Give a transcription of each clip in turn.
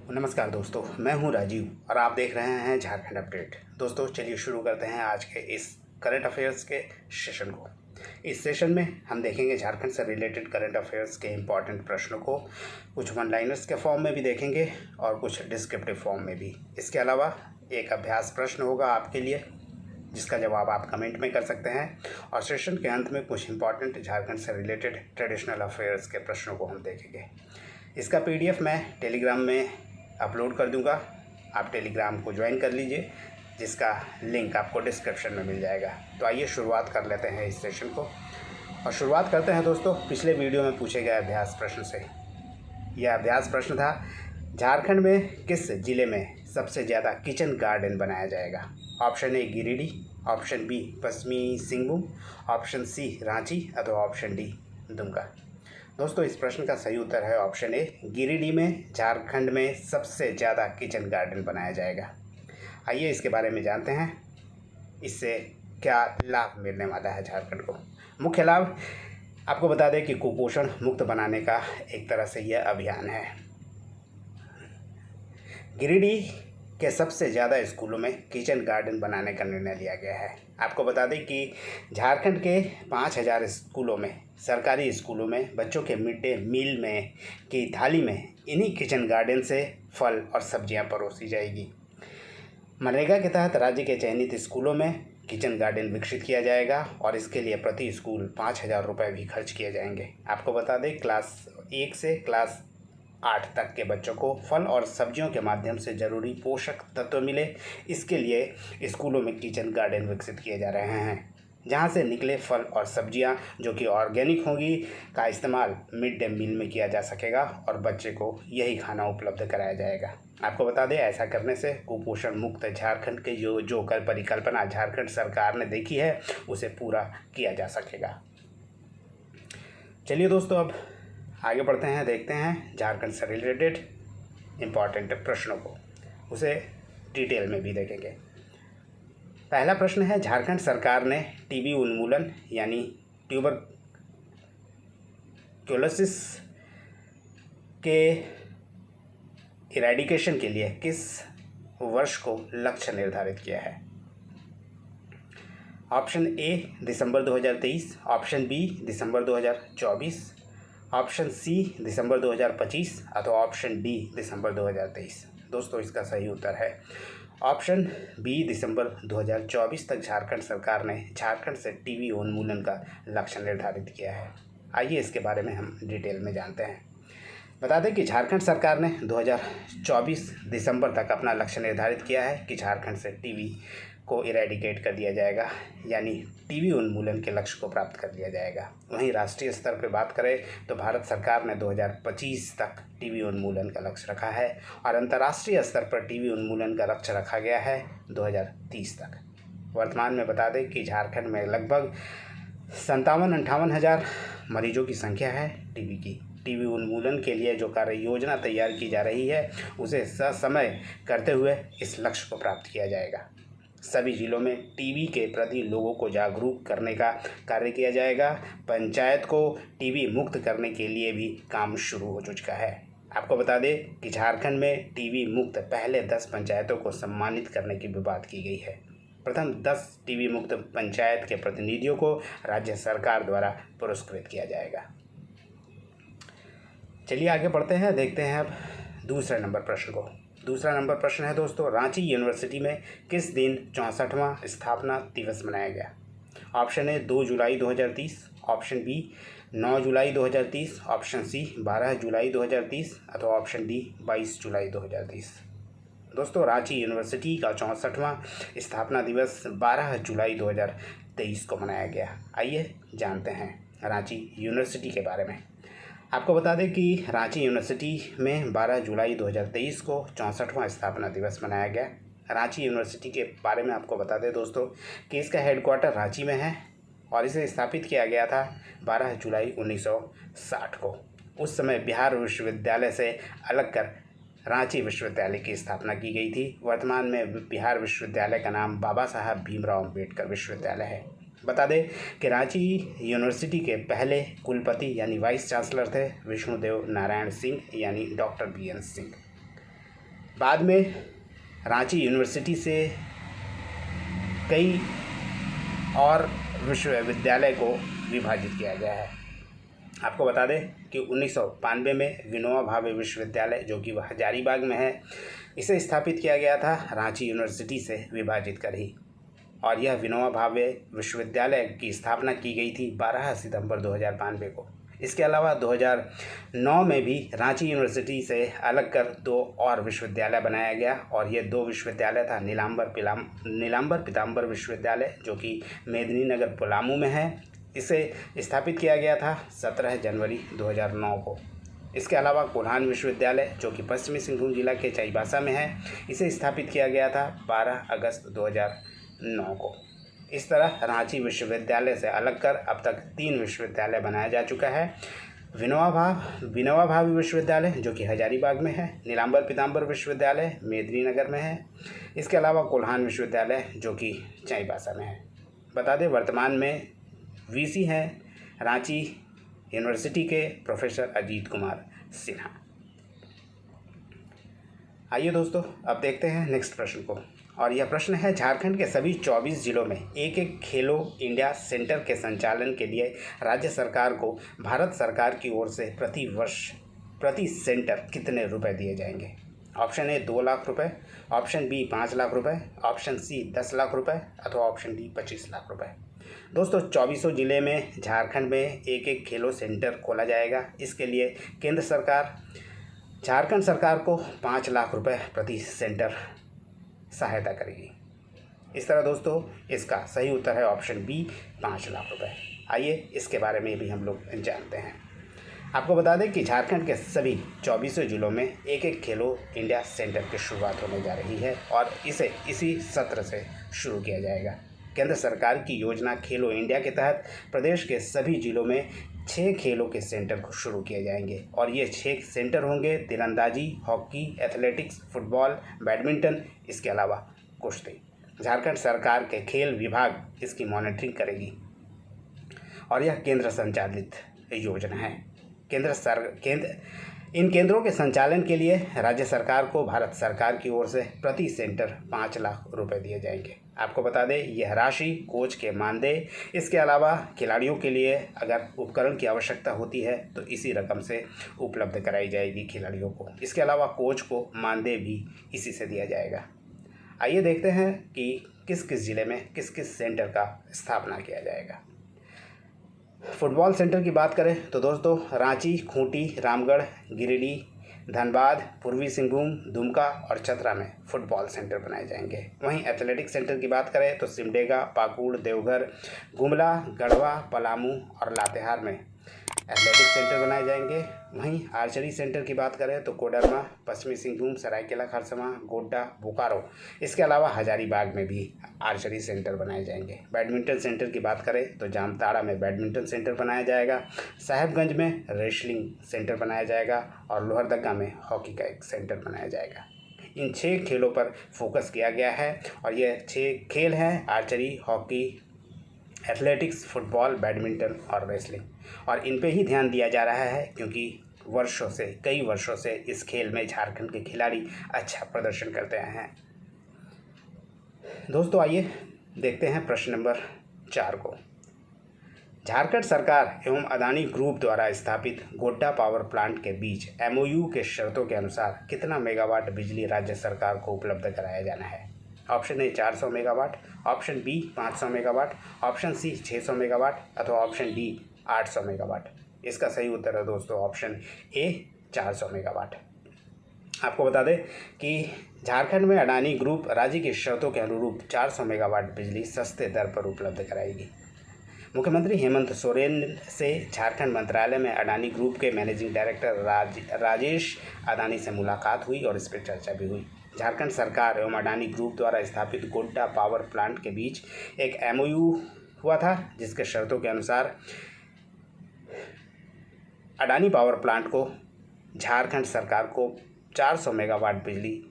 नमस्कार दोस्तों, मैं हूं राजीव और आप देख रहे हैं झारखंड अपडेट। दोस्तों चलिए शुरू करते हैं आज के इस करंट अफेयर्स के सेशन को। इस सेशन में हम देखेंगे झारखंड से रिलेटेड करंट अफेयर्स के इम्पॉर्टेंट प्रश्नों को, कुछ वन लाइनर्स के फॉर्म में भी देखेंगे और कुछ डिस्क्रिप्टिव फॉर्म में भी। इसके अलावा एक अभ्यास प्रश्न होगा आपके लिए जिसका जवाब आप कमेंट में कर सकते हैं, और सेशन के अंत में कुछ इंपॉर्टेंट झारखंड से रिलेटेड ट्रेडिशनल अफेयर्स के प्रश्नों को हम देखेंगे। इसका PDF मैं टेलीग्राम में अपलोड कर दूंगा, आप टेलीग्राम को ज्वाइन कर लीजिए, जिसका लिंक आपको डिस्क्रिप्शन में मिल जाएगा। तो आइए शुरुआत कर लेते हैं इस सेशन को, और शुरुआत करते हैं दोस्तों पिछले वीडियो में पूछे गए अभ्यास प्रश्न से। यह अभ्यास प्रश्न था, झारखंड में किस जिले में सबसे ज़्यादा किचन गार्डन बनाया जाएगा? Option A Giridih, option B पश्चिमी सिंहभूम, ऑप्शन सी रांची अथवा ऑप्शन डी दुमका। दोस्तों इस प्रश्न का सही उत्तर है ऑप्शन ए, गिरिडीह में झारखंड में सबसे ज़्यादा किचन गार्डन बनाया जाएगा। आइए इसके बारे में जानते हैं, इससे क्या लाभ मिलने वाला है झारखंड को। मुख्य लाभ आपको बता दें कि कुपोषण मुक्त बनाने का एक तरह से यह अभियान है। गिरिडीह के सबसे ज़्यादा स्कूलों में किचन गार्डन बनाने का निर्णय लिया गया है। आपको बता दें कि झारखंड के 5000 स्कूलों में, सरकारी स्कूलों में बच्चों के मिड डे मील में की थाली में इन्हीं किचन गार्डन से फल और सब्जियां परोसी जाएगी। मनरेगा के तहत राज्य के चयनित स्कूलों में किचन गार्डन विकसित किया जाएगा और इसके लिए प्रति स्कूल 5000 रुपये भी खर्च किए जाएंगे। आपको बता दें क्लास 1 से क्लास 8 तक के बच्चों को फल और सब्जियों के माध्यम से ज़रूरी पोषक तत्व मिले, इसके लिए स्कूलों में किचन गार्डन विकसित किए जा रहे हैं, जहां से निकले फल और सब्जियां जो कि ऑर्गेनिक होंगी का इस्तेमाल मिड डे मील में किया जा सकेगा और बच्चे को यही खाना उपलब्ध कराया जाएगा। आपको बता दें ऐसा करने से कुपोषण मुक्त झारखंड के जो परिकल्पना झारखंड सरकार ने देखी है उसे पूरा किया जा सकेगा। चलिए दोस्तों अब आगे बढ़ते हैं, देखते हैं झारखंड से रिलेटेड इम्पॉर्टेंट प्रश्नों को, उसे डिटेल में भी देखेंगे। पहला प्रश्न है, झारखंड सरकार ने टीबी उन्मूलन यानी ट्यूबरक्लोसिस के इरेडिकेशन के लिए किस वर्ष को लक्ष्य निर्धारित किया है? ऑप्शन ए दिसंबर 2023, ऑप्शन बी दिसंबर 2024, ऑप्शन सी दिसंबर 2025 अथवा ऑप्शन डी दिसंबर 2023। दोस्तों इसका सही उत्तर है ऑप्शन बी दिसंबर 2024 तक झारखंड सरकार ने झारखंड से टीबी उन्मूलन का लक्ष्य निर्धारित किया है। आइए इसके बारे में हम डिटेल में जानते हैं। बता दें कि झारखंड सरकार ने 2024 दिसंबर तक अपना लक्ष्य निर्धारित किया है कि झारखंड से टीबी को इरेडिकेट कर दिया जाएगा, यानी टीबी उन्मूलन के लक्ष्य को प्राप्त कर लिया जाएगा। वहीं राष्ट्रीय स्तर पर बात करें तो भारत सरकार ने 2025 तक टीबी उन्मूलन का लक्ष्य रखा है और अंतर्राष्ट्रीय स्तर पर टीबी उन्मूलन का लक्ष्य रखा गया है 2030 तक। वर्तमान में बता दें कि झारखंड में लगभग 57-58 हज़ार मरीजों की संख्या है टीबी की। टीबी उन्मूलन के लिए जो कार्य योजना तैयार की जा रही है उसे ससमय करते हुए इस लक्ष्य को प्राप्त किया जाएगा। सभी जिलों में टीबी के प्रति लोगों को जागरूक करने का कार्य किया जाएगा। पंचायत को टीबी मुक्त करने के लिए भी काम शुरू हो चुका है। आपको बता दें कि झारखंड में टीबी मुक्त पहले 10 पंचायतों को सम्मानित करने की भी बात की गई है। प्रथम 10 टीबी मुक्त पंचायत के प्रतिनिधियों को राज्य सरकार द्वारा पुरस्कृत किया जाएगा। चलिए आगे बढ़ते हैं, देखते हैं अब दूसरे नंबर प्रश्न को। दूसरा नंबर प्रश्न है दोस्तों, रांची यूनिवर्सिटी में किस दिन 64वां स्थापना दिवस मनाया गया? ऑप्शन ए 2 जुलाई 2030, ऑप्शन बी 9 जुलाई 2030, ऑप्शन सी 12 जुलाई 2030 अथवा ऑप्शन डी 22 जुलाई 2030। दोस्तों रांची यूनिवर्सिटी का 64वां स्थापना दिवस 12 जुलाई 2023 को मनाया गया। आइए जानते हैं रांची यूनिवर्सिटी के बारे में। आपको बता दें कि रांची यूनिवर्सिटी में 12 जुलाई 2023 को 64वां स्थापना दिवस मनाया गया। रांची यूनिवर्सिटी के बारे में आपको बता दें दोस्तों कि इसका हेडक्वार्टर रांची में है और इसे स्थापित किया गया था 12 जुलाई 1960 को। उस समय बिहार विश्वविद्यालय से अलग कर रांची विश्वविद्यालय की स्थापना की गई थी। वर्तमान में बिहार विश्वविद्यालय का नाम बाबा साहब भीमराव अम्बेडकर विश्वविद्यालय है। बता दें कि रांची यूनिवर्सिटी के पहले कुलपति यानी वाइस चांसलर थे विष्णुदेव नारायण सिंह यानी डॉक्टर BN सिंह। बाद में रांची यूनिवर्सिटी से कई और विश्वविद्यालय को विभाजित किया गया है। आपको बता दें कि 1992 में विनोबा भावे विश्वविद्यालय, जो कि हजारीबाग में है, इसे स्थापित किया गया था रांची यूनिवर्सिटी से विभाजित कर ही। और यह विनोबा भावे विश्वविद्यालय की स्थापना की गई थी 12 सितंबर 2092 को। इसके अलावा 2009 में भी रांची यूनिवर्सिटी से अलग कर 2 और विश्वविद्यालय बनाया गया, और ये 2 विश्वविद्यालय था नीलांबर पीताम्बर विश्वविद्यालय, जो कि मेदिनीनगर पलामू में है। इसे स्थापित किया गया था 17 जनवरी 2009 को। इसके अलावा कोल्हान विश्वविद्यालय, जो कि पश्चिमी सिंहभूम जिला के चाईबासा में है, इसे स्थापित किया गया था 12 अगस्त 2009 को। इस तरह रांची विश्वविद्यालय से अलग कर अब तक 3 विश्वविद्यालय बनाया जा चुका है। विनोबा भावे विश्वविद्यालय, जो कि हजारीबाग में है, नीलांबर पीताम्बर विश्वविद्यालय मेदिनीनगर में है, इसके अलावा कोल्हान विश्वविद्यालय, जो कि चाईबासा में है। बता दें वर्तमान में वीसी हैं रांची यूनिवर्सिटी के प्रोफेसर अजीत कुमार सिन्हा। आइए दोस्तों, अब देखते हैं नेक्स्ट प्रश्न को, और यह प्रश्न है, झारखंड के सभी 24 जिलों में एक खेलो इंडिया सेंटर के संचालन के लिए राज्य सरकार को भारत सरकार की ओर से प्रति वर्ष प्रति सेंटर कितने रुपए दिए जाएंगे? ऑप्शन ए 2 लाख रुपए, ऑप्शन बी 5 लाख रुपए, ऑप्शन सी 10 लाख रुपए, अथवा ऑप्शन डी 25 लाख रुपए। दोस्तों, 24 जिले में झारखंड में एक खेलो सेंटर खोला जाएगा। इसके लिए केंद्र सरकार झारखंड सरकार को 5 लाख रुपए प्रति सेंटर सहायता करेगी। इस तरह दोस्तों, इसका सही उत्तर है ऑप्शन बी 5 लाख रुपए। आइए इसके बारे में भी हम लोग जानते हैं। आपको बता दें कि झारखंड के सभी 24 जिलों में एक खेलो इंडिया सेंटर की शुरुआत होने जा रही है, और इसे इसी सत्र से शुरू किया जाएगा। केंद्र सरकार की योजना खेलो इंडिया के तहत प्रदेश के सभी जिलों में 6 खेलों के सेंटर को शुरू किए जाएंगे, और ये 6 सेंटर होंगे तीरंदाजी, हॉकी, एथलेटिक्स, फुटबॉल, बैडमिंटन, इसके अलावा कुश्ती। झारखंड सरकार के खेल विभाग इसकी मॉनिटरिंग करेगी, और यह केंद्र संचालित योजना है। इन केंद्रों के संचालन के लिए राज्य सरकार को भारत सरकार की ओर से प्रति सेंटर 5 लाख रुपए दिए जाएंगे। आपको बता दें, यह राशि कोच के मानदेय, इसके अलावा खिलाड़ियों के लिए अगर उपकरण की आवश्यकता होती है तो इसी रकम से उपलब्ध कराई जाएगी खिलाड़ियों को। इसके अलावा कोच को मानदेय भी इसी से दिया जाएगा। आइए देखते हैं कि किस किस ज़िले में किस किस सेंटर का स्थापना किया जाएगा। फुटबॉल सेंटर की बात करें तो दोस्तों, रांची, खूंटी, रामगढ़, गिरिडीह, धनबाद, पूर्वी सिंहभूम, दुमका और चतरा में फुटबॉल सेंटर बनाए जाएंगे। वहीं एथलेटिक्स सेंटर की बात करें तो सिमडेगा, पाकुड़, देवघर, गुमला, गढ़वा, पलामू और लातेहार में एथलेटिक्स सेंटर बनाए जाएंगे। वहीं आर्चरी सेंटर की बात करें तो कोडरमा, पश्चिमी सिंहभूम, सरायकेला खरसावां, गोड्डा, बोकारो, इसके अलावा हजारीबाग में भी आर्चरी सेंटर बनाए जाएंगे। बैडमिंटन सेंटर की बात करें तो जामताड़ा में बैडमिंटन सेंटर बनाया जाएगा, साहेबगंज में रेसलिंग सेंटर बनाया जाएगा, और लोहरदगा में हॉकी का एक सेंटर बनाया जाएगा। इन 6 खेलों पर फोकस किया गया है, और ये 6 खेल हैं archery, hockey, athletics, football, badminton और रेसलिंग, और इन पे ही ध्यान दिया जा रहा है क्योंकि कई वर्षों से इस खेल में झारखंड के खिलाड़ी अच्छा प्रदर्शन करते आए हैं। दोस्तों, आइए देखते हैं प्रश्न नंबर 4 को। झारखंड सरकार एवं अदानी ग्रुप द्वारा स्थापित गोड्डा पावर प्लांट के बीच MOU के शर्तों के अनुसार कितना मेगावाट बिजली राज्य सरकार को उपलब्ध कराया जाना है? Option A 400 megawatt, option B 500 megawatt, option C 600 megawatt, अथवा ऑप्शन डी 800 मेगावाट। इसका सही उत्तर है दोस्तों ऑप्शन ए 400 मेगावाट। आपको बता दें कि झारखंड में अडानी ग्रुप राज्य की शर्तों के अनुरूप 400 मेगावाट बिजली सस्ते दर पर उपलब्ध कराएगी। मुख्यमंत्री हेमंत सोरेन से झारखंड मंत्रालय में अडानी ग्रुप के मैनेजिंग डायरेक्टर राजेश अडानी से मुलाकात हुई और इस पर चर्चा भी हुई। झारखंड सरकार एवं अडानी ग्रुप द्वारा स्थापित गोड्डा पावर प्लांट के बीच एक MOU हुआ था, जिसके शर्तों के अनुसार अडानी पावर प्लांट को झारखंड सरकार को 400 मेगावाट बिजली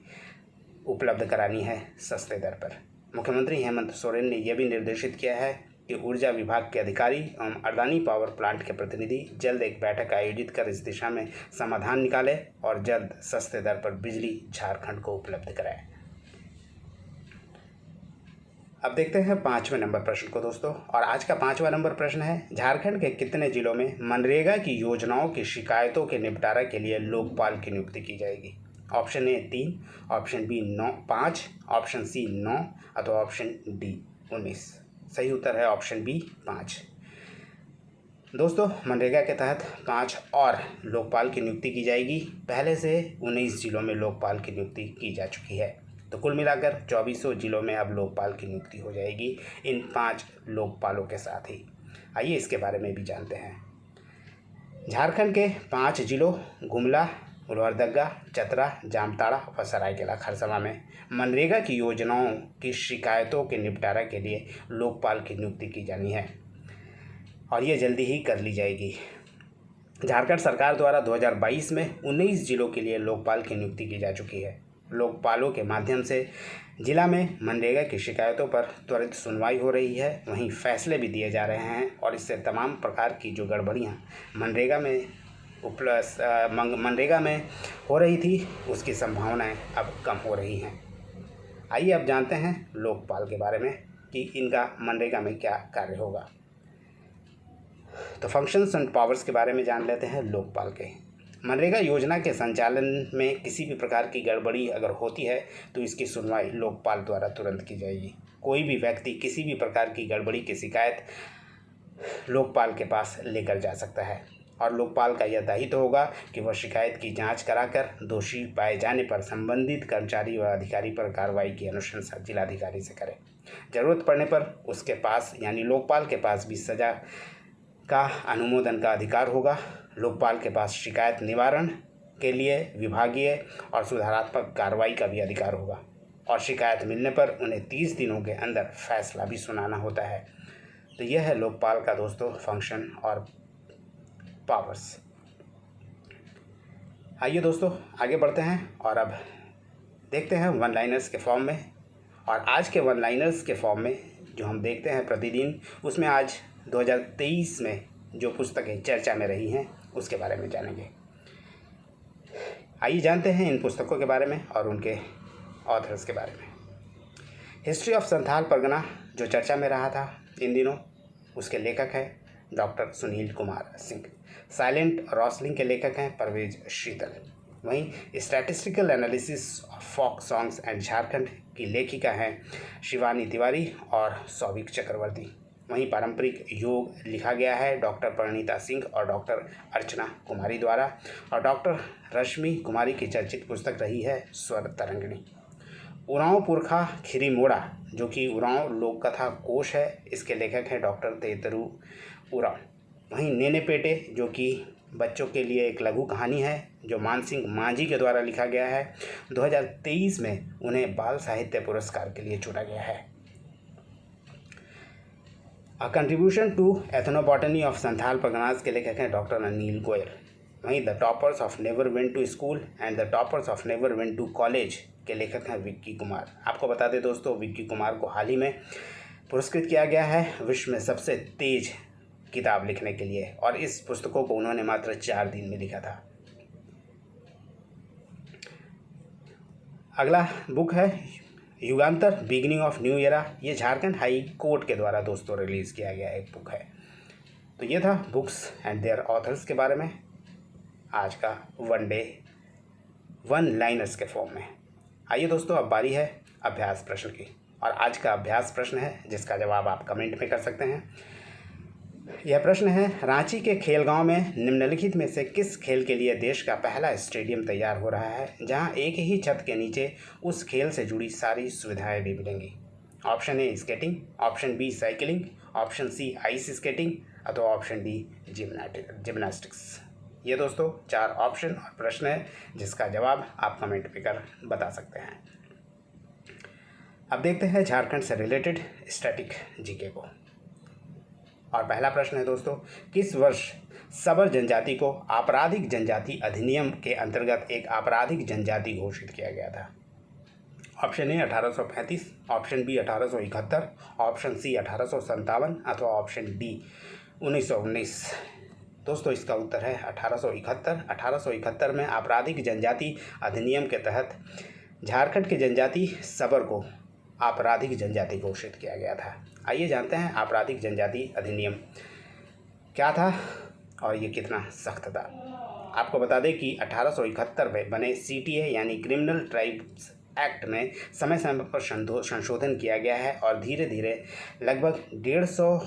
उपलब्ध करानी है सस्ते दर पर। मुख्यमंत्री हेमंत सोरेन ने यह भी निर्देशित किया है कि ऊर्जा विभाग के अधिकारी एवं अडानी पावर प्लांट के प्रतिनिधि जल्द एक बैठक आयोजित कर इस दिशा में समाधान निकाले और जल्द सस्ते दर पर बिजली झारखंड को उपलब्ध कराए। अब देखते हैं 5वें नंबर प्रश्न को दोस्तों, और आज का 5वां नंबर प्रश्न है, झारखंड के कितने जिलों में मनरेगा की योजनाओं की शिकायतों के निपटारा के लिए लोकपाल की नियुक्ति की जाएगी? Option A 3, option B 5, option C 9 अथवा ऑप्शन डी 19। सही उत्तर है ऑप्शन बी 5। दोस्तों मनरेगा के तहत 5 और लोकपाल की नियुक्ति की जाएगी। पहले से 19 जिलों में लोकपाल की नियुक्ति की जा चुकी है, तो कुल मिलाकर 2400 जिलों में अब लोकपाल की नियुक्ति हो जाएगी इन 5 लोकपालों के साथ ही। आइए इसके बारे में भी जानते हैं। झारखंड के 5 जिलों गुमला, लोहरदगा, चतरा, जामताड़ा व सरायकेला खरसावां में मनरेगा की योजनाओं की शिकायतों के निपटारा के लिए लोकपाल की नियुक्ति की जानी है और ये जल्दी ही कर ली जाएगी। झारखंड सरकार द्वारा 2022 में 19 जिलों के लिए लोकपाल की नियुक्ति की जा चुकी है। लोकपालों के माध्यम से जिला में मनरेगा की शिकायतों पर त्वरित सुनवाई हो रही है, वहीं फैसले भी दिए जा रहे हैं और इससे तमाम प्रकार की जो गड़बड़ियाँ मनरेगा में हो रही थी उसकी संभावनाएं अब कम हो रही हैं। आइए अब जानते हैं लोकपाल के बारे में कि इनका मनरेगा में क्या कार्य होगा। तो फंक्शंस एंड पावर्स के बारे में जान लेते हैं लोकपाल के। मनरेगा योजना के संचालन में किसी भी प्रकार की गड़बड़ी अगर होती है तो इसकी सुनवाई लोकपाल द्वारा तुरंत की जाएगी। कोई भी व्यक्ति किसी भी प्रकार की गड़बड़ी की शिकायत लोकपाल के पास लेकर जा सकता है और लोकपाल का यह दायित्व होगा कि वह शिकायत की जांच कराकर दोषी पाए जाने पर संबंधित कर्मचारी व अधिकारी पर कार्रवाई की अनुशंसा जिलाधिकारी से करे। जरूरत पड़ने पर उसके पास यानी लोकपाल के पास भी सजा का अनुमोदन का अधिकार होगा। लोकपाल के पास शिकायत निवारण के लिए विभागीय और सुधारात्मक कार्रवाई का भी अधिकार होगा और शिकायत मिलने पर उन्हें 30 दिनों के अंदर फैसला भी सुनाना होता है। तो यह है लोकपाल का दोस्तों फंक्शन और पावर्स। आइए दोस्तों आगे बढ़ते हैं और अब देखते हैं वन लाइनर्स के फॉर्म में। और आज के वन लाइनर्स के फॉर्म में जो हम देखते हैं प्रतिदिन, उसमें आज 2023 में जो पुस्तकें चर्चा में रही हैं उसके बारे में जानेंगे। आइए जानते हैं इन पुस्तकों के बारे में और उनके ऑथर्स के बारे में। हिस्ट्री ऑफ संथाल परगना जो चर्चा में रहा था इन दिनों, उसके लेखक हैं doctor Sunil Kumar Singh. Silent rustling के लेखक हैं परवेज शीतल। वहीं statistical analysis of folk songs and Jharkhand की लेखिका हैं शिवानी तिवारी और सौविक चक्रवर्ती। वहीं पारंपरिक योग लिखा गया है डॉक्टर परिणीता सिंह और डॉक्टर अर्चना कुमारी द्वारा, और डॉक्टर रश्मि कुमारी की चर्चित पुस्तक रही है स्वर तरंगिणी। उरांव पुरखा खिरी मोड़ा जो कि उरांव लोक कथा कोश है, इसके लेखक हैं डॉक्टर तेतरु उरांव। वहीं नेने पेटे जो कि बच्चों के लिए एक लघु कहानी है जो मानसिंह मांझी के द्वारा लिखा गया है। 2023 में उन्हें बाल साहित्य पुरस्कार के लिए चुना गया है। A contribution to ethnobotany of Santhal Parganas के लेखक हैं डॉक्टर अनिल गोयल। वहीं the toppers of never went to school and the toppers of never went to college के लेखक हैं विक्की कुमार। आपको बता दें दोस्तों, विक्की कुमार को हाल ही में पुरस्कृत किया गया है विश्व में सबसे तेज किताब लिखने के लिए, और इस पुस्तकों को उन्होंने मात्र 4 दिन में लिखा था। अगला बुक है युगांतर बिगिनिंग ऑफ न्यू एरा। ये झारखंड हाई कोर्ट के द्वारा दोस्तों रिलीज़ किया गया एक बुक है। तो ये था बुक्स एंड देयर ऑथर्स के बारे में आज का वन लाइनर्स के फॉर्म में। आइए दोस्तों अब बारी है अभ्यास प्रश्न की, और आज का अभ्यास प्रश्न है जिसका जवाब आप कमेंट में कर सकते हैं। यह प्रश्न है, रांची के खेलगांव में निम्नलिखित में से किस खेल के लिए देश का पहला स्टेडियम तैयार हो रहा है जहां एक ही छत के नीचे उस खेल से जुड़ी सारी सुविधाएं भी मिलेंगी? Option A skating, option B cycling, option C ice skating अथवा ऑप्शन डी जिम्नास्टिक्स। ये दोस्तों 4 ऑप्शन और प्रश्न है जिसका जवाब आप कमेंट पे कर बता सकते हैं। अब देखते हैं झारखंड से रिलेटेड स्टैटिक जीके को, और पहला प्रश्न है दोस्तों, किस वर्ष सबर जनजाति को आपराधिक जनजाति अधिनियम के अंतर्गत एक आपराधिक जनजाति घोषित किया गया था? Option A 1835, option B 1871, option C 1857 अथवा ऑप्शन डी 1919। दोस्तों इसका उत्तर है 1871। 1871 में आपराधिक जनजाति अधिनियम के तहत झारखंड के जनजाति सबर को आपराधिक जनजाति घोषित किया गया था। आइए जानते हैं आपराधिक जनजाति अधिनियम क्या था और ये कितना सख्त था। आपको बता दें कि 1871 में बने CTA यानी क्रिमिनल ट्राइब्स एक्ट में समय समय पर संशोधन किया गया है और धीरे धीरे लगभग 150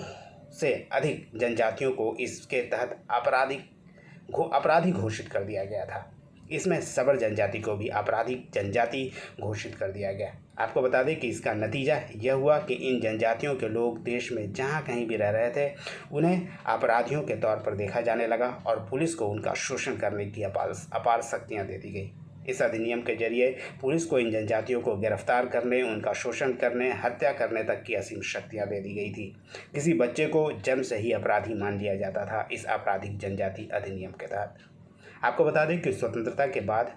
से अधिक जनजातियों को इसके तहत अपराधी घोषित कर दिया गया था। इसमें सबर जनजाति को भी आपराधिक जनजाति घोषित कर दिया गया। आपको बता दें कि इसका नतीजा यह हुआ कि इन जनजातियों के लोग देश में जहां कहीं भी रह रहे थे उन्हें अपराधियों के तौर पर देखा जाने लगा और पुलिस को उनका शोषण करने की अपार शक्तियाँ दे दी गई। इस अधिनियम के जरिए पुलिस को इन जनजातियों को गिरफ्तार करने, उनका शोषण करने, हत्या करने तक की असीम शक्तियाँ दे दी गई थी। किसी बच्चे को जन्म से ही अपराधी मान लिया जाता था इस आपराधिक जनजाति अधिनियम के तहत। आपको बता दें कि स्वतंत्रता के बाद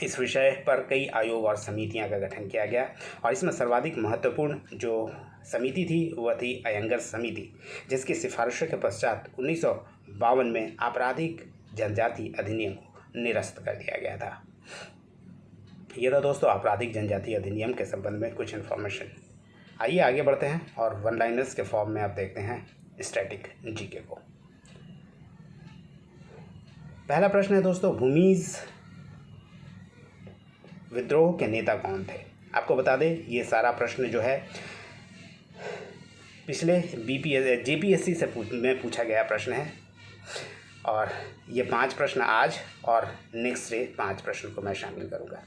इस विषय पर कई आयोग और समितियां का गठन किया गया और इसमें सर्वाधिक महत्वपूर्ण जो समिति थी वह थी अयंगर समिति, जिसकी सिफारिशों के पश्चात 1952 में आपराधिक जनजाति अधिनियम को निरस्त कर दिया गया था। यह था दोस्तों आपराधिक जनजाति अधिनियम के संबंध में कुछ इन्फॉर्मेशन। आइए आगे बढ़ते हैं और वन लाइनर्स के फॉर्म में आप देखते हैं स्टैटिक जीके को। पहला प्रश्न है दोस्तों, भूमिज विद्रोह के नेता कौन थे? आपको बता दें ये सारा प्रश्न जो है पिछले JPSC से में पूछा गया प्रश्न है और ये 5 प्रश्न आज और नेक्स्ट डे 5 प्रश्न को मैं शामिल करूँगा।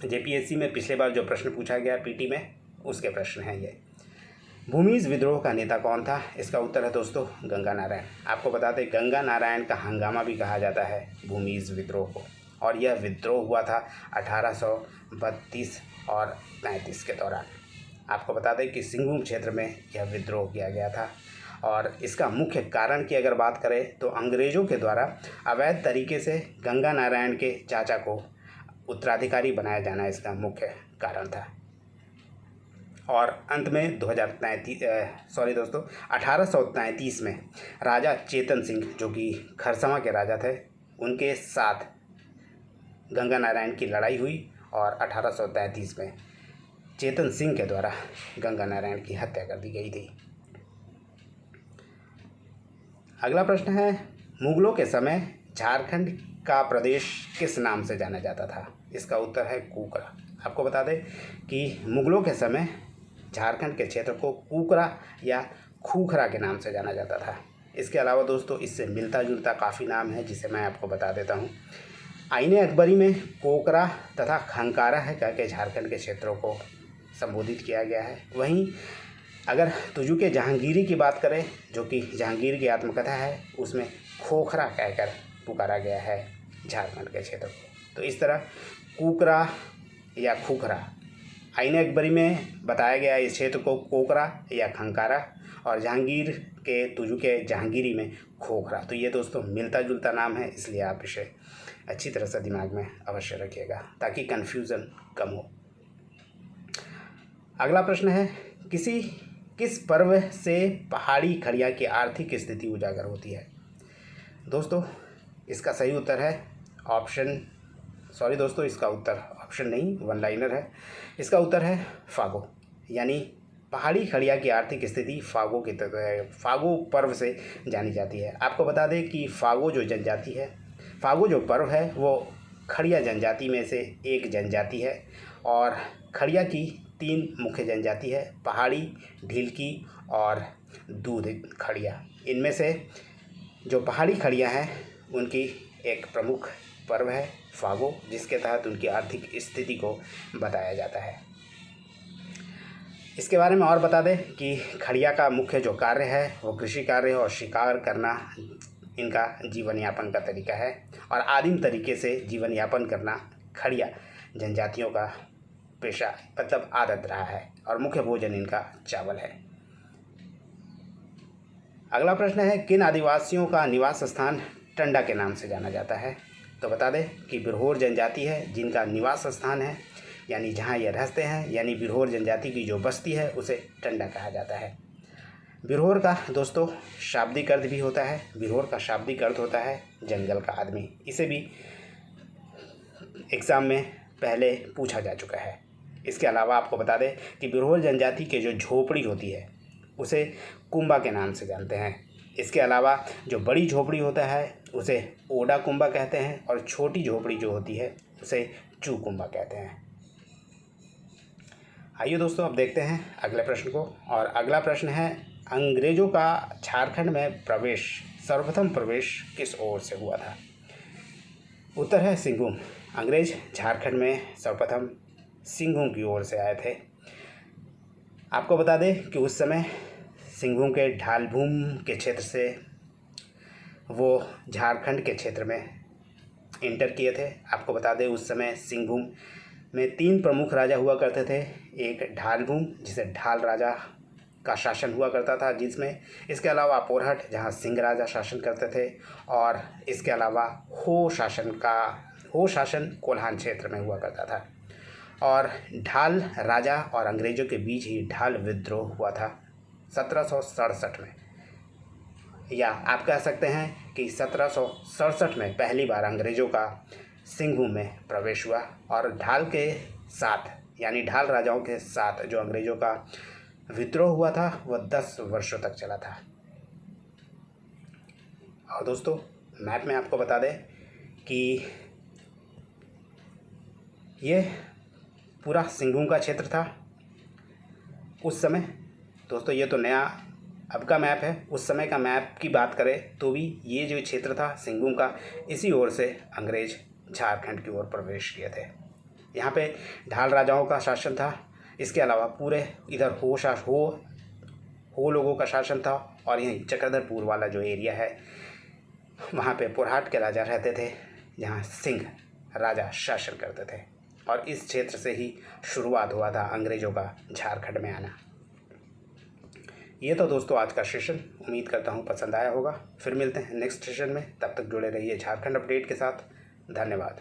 JPSC में पिछले बार जो प्रश्न पूछा गया PT में उसके प्रश्न हैं ये। भूमिज विद्रोह का नेता कौन था? इसका उत्तर है दोस्तों गंगा नारायण। आपको बता दें गंगा नारायण का हंगामा भी कहा जाता है भूमिज विद्रोह को और यह विद्रोह हुआ था 1832 और 35 के दौरान। आपको बता दें कि सिंहभूम क्षेत्र में यह विद्रोह किया गया था और इसका मुख्य कारण की अगर बात करें तो अंग्रेज़ों के द्वारा अवैध तरीके से गंगा नारायण के चाचा को उत्तराधिकारी बनाया जाना इसका मुख्य कारण था। और अंत में 1833 में राजा चेतन सिंह जो कि खरसवां के राजा थे उनके साथ गंगा नारायण की लड़ाई हुई और 1833 में चेतन सिंह के द्वारा गंगा नारायण की हत्या कर दी गई थी। अगला प्रश्न है, मुगलों के समय झारखंड का प्रदेश किस नाम से जाना जाता था? इसका उत्तर है कुकरा। आपको बता दें कि मुगलों के समय झारखंड के क्षेत्र को कुकरा या खूखरा के नाम से जाना जाता था। इसके अलावा दोस्तों इससे मिलता जुलता काफ़ी नाम है जिसे मैं आपको बता देता हूँ। आईने अकबरी में कोकरा तथा खंकारा है करके झारखंड के क्षेत्रों को संबोधित किया गया है। वहीं अगर तुजू के जहांगीरी की बात करें जो कि जहांगीर की आत्मकथा है उसमें खोखरा कहकर पुकारा गया है झारखंड के क्षेत्र को। तो इस तरह कुकरा या खूखरा आईने अकबरी में बताया गया इस क्षेत्र को कोकरा या खंकारा और जहांगीर के तुजू के जहांगीरी में खोखरा। तो ये दोस्तों मिलता जुलता नाम है, इसलिए आप इसे अच्छी तरह से दिमाग में अवश्य रखिएगा ताकि कन्फ्यूज़न कम हो। अगला प्रश्न है, किस पर्व से पहाड़ी खड़िया की आर्थिक स्थिति उजागर होती है? दोस्तों इसका सही उत्तर है इसका उत्तर ऑप्शन नहीं वन लाइनर है। इसका उत्तर है फागो, यानी पहाड़ी खड़िया की आर्थिक स्थिति फागो पर्व से जानी जाती है। आपको बता दें कि फागो जो पर्व है वो खड़िया जनजाति में से एक जनजाति है और खड़िया की 3 मुख्य जनजाति है, पहाड़ी, ढीलकी और दूध खड़िया। इनमें से जो पहाड़ी खड़िया हैं उनकी एक प्रमुख पर्व है फागो, जिसके तहत उनकी आर्थिक स्थिति को बताया जाता है। इसके बारे में और बता दें कि खड़िया का मुख्य जो कार्य है वो कृषि कार्य और शिकार करना इनका जीवन यापन का तरीका है और आदिम तरीके से जीवन यापन करना खड़िया जनजातियों का पेशा मतलब आदत रहा है और मुख्य भोजन इनका चावल है। अगला प्रश्न है, किन आदिवासियों का निवास स्थान टंडा के नाम से जाना जाता है? तो बता दें कि बिरहोर जनजाति है जिनका निवास स्थान है यानी जहाँ ये रहते हैं, यानी बिरहोर जनजाति की जो बस्ती है उसे टंडा कहा जाता है। बिरहोर का दोस्तों शाब्दिक अर्थ भी होता है, बिरहोर का शाब्दिक अर्थ होता है जंगल का आदमी। इसे भी एग्ज़ाम में पहले पूछा जा चुका है। इसके अलावा आपको बता दें कि बिरहोर जनजाति के जो झोपड़ी होती है उसे कुंबा के नाम से जानते हैं। इसके अलावा जो बड़ी झोपड़ी होता है उसे ओडा कुंबा कहते हैं और छोटी झोपड़ी जो होती है उसे चू कुंबा कहते हैं। आइए दोस्तों अब देखते हैं अगले प्रश्न को, और अगला प्रश्न है अंग्रेज़ों का झारखंड में प्रवेश, सर्वप्रथम प्रवेश किस ओर से हुआ था? उत्तर है सिंहभूम। अंग्रेज़ झारखंड में सर्वप्रथम सिंहभूम की ओर से आए थे। आपको बता दें कि उस समय सिंहभूम के ढालभूम के क्षेत्र से वो झारखंड के क्षेत्र में इंटर किए थे। आपको बता दें उस समय सिंहभूम में 3 प्रमुख राजा हुआ करते थे। एक ढालभूम जिसे ढाल राजा का शासन हुआ करता था, जिसमें इसके अलावा पोरहट जहाँ सिंह राजा शासन करते थे, और इसके अलावा हो शासन कोल्हान क्षेत्र में हुआ करता था। और ढाल राजा और अंग्रेज़ों के बीच ही ढाल विद्रोह हुआ था 1767 में, या आप कह सकते हैं कि 1767 में पहली बार अंग्रेज़ों का सिंहभूम में प्रवेश हुआ। और ढाल के साथ यानी ढाल राजाओं के साथ जो अंग्रेज़ों का विद्रोह हुआ था वह 10 वर्षों तक चला था। और दोस्तों मैप में आपको बता दें कि ये पूरा सिंहभूम का क्षेत्र था उस समय। दोस्तों ये तो नया अब का मैप है, उस समय का मैप की बात करें तो भी ये जो क्षेत्र था सिंहभूम का, इसी ओर से अंग्रेज़ झारखंड की ओर प्रवेश किए थे। यहाँ पे ढाल राजाओं का शासन था। इसके अलावा पूरे इधर हो लोगों का शासन था, और यहीं चक्रधरपुर वाला जो एरिया है वहाँ पे पोरहाट के राजा रहते थे, जहाँ सिंह राजा शासन करते थे। और इस क्षेत्र से ही शुरुआत हुआ था अंग्रेज़ों का झारखंड में आना। ये तो दोस्तों आज का सेशन, उम्मीद करता हूँ पसंद आया होगा। फिर मिलते हैं नेक्स्ट सेशन में, तब तक जुड़े रहिए झारखंड अपडेट के साथ। धन्यवाद।